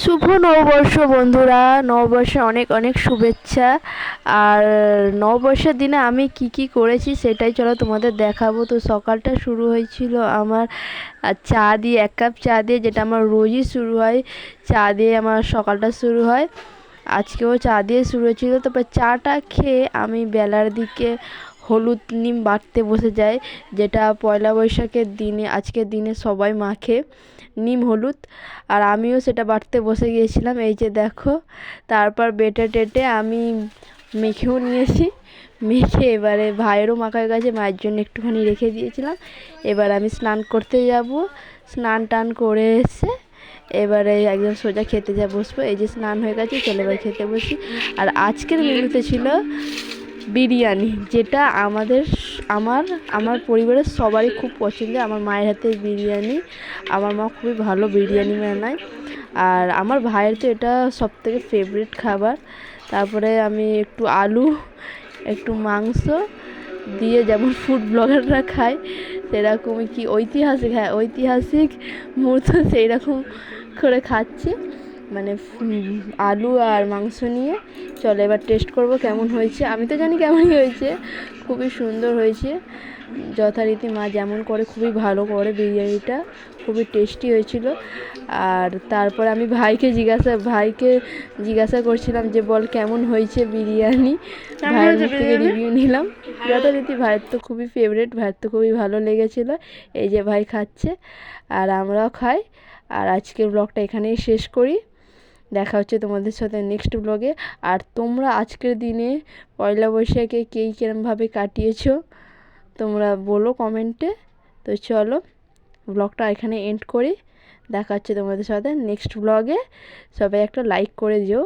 শুভ নববর্ষ বন্ধুরা, নববর্ষে অনেক অনেক শুভেচ্ছা। আর নববর্ষের দিনে আমি কি করেছি সেটাই চলো তোমাদের দেখাবো। তো সকালটা শুরু হয়েছিল আমার চা দিয়ে, 1 কাপ চা দিয়ে, যেটা আমার রোজই শুরু হয়। চা দিয়ে আমার সকালটা শুরু হয়, আজকেও চা দিয়ে শুরু হয়েছিল। তারপর চাটা খেয়ে আমি বেলার দিকে হলুদ নিম বাটতে বসে যাই, যেটা পয়লা বৈশাখের দিনে, আজকের দিনে সবাই মাখে নিম হলুদ। আর আমিও সেটা বাটতে বসে গিয়েছিলাম, এই যে দেখো। তারপর বেটে টেটে আমি মেখেও নিয়েছি। মেখে এবারে ভাইয়েরও মাখা হয়ে গেছে, মায়ের জন্য একটুখানি রেখে দিয়েছিলাম। এবার আমি স্নান করতে যাব। স্নান টান করে এসে এবারে একদম সোজা খেতে যা বসবো। এই যে স্নান হয়ে গেছে, চলে এবার খেতে বসি। আর আজকের মেনুতে ছিল বিরিয়ানি, যেটা আমার আমার পরিবারের সবারই খুব পছন্দের। আমার মায়ের হাতের বিরিয়ানি, আমার মা খুবই ভালো বিরিয়ানি বানায়। আর আমার ভাইয়ের তো এটা সবথেকে ফেভারিট খাবার। তারপরে আমি একটু আলু, একটু মাংস দিয়ে, যেমন ফুড ব্লগাররা খায় সেরকমই, কি ঐতিহাসিক মুহূর্ত সেই রকম করে খাচ্ছি। মানে আলু আর মাংস নিয়ে। চলো এবার টেস্ট করব কেমন হয়েছে। আমি তো জানি কেমনই হয়েছে, খুবই সুন্দর হয়েছে। যথারীতি মা যেমন করে খুবই ভালো করে বিরিয়ানিটা, খুবই টেস্টি হয়েছিল। আর তারপর আমি ভাইকে জিজ্ঞাসা করছিলাম যে বল কেমন হয়েছে বিরিয়ানি। ভাইয়ের মুখ থেকে রিভিউ নিলাম। যথারীতি ভাইয়ের তো খুবই ফেভারিট, ভাইয়ের তো খুবই ভালো লেগেছিল। এই যে ভাই খাচ্ছে আর আমরাও খাই। আর আজকের ব্লগটা এখানেই শেষ করি। দেখা হচ্ছে তোমাদের সাথে নেক্সট ব্লগে। আর তোমরা আজকের দিনে পয়লা বৈশাখে কে কীরমভাবে কাটিয়েছো তোমরা বলো কমেন্টে। তো চলো ব্লগটা এখানে এন্ড করি। দেখা হচ্ছে তোমাদের সাথে নেক্সট ব্লগে। সবাই একটা লাইক করে দিও।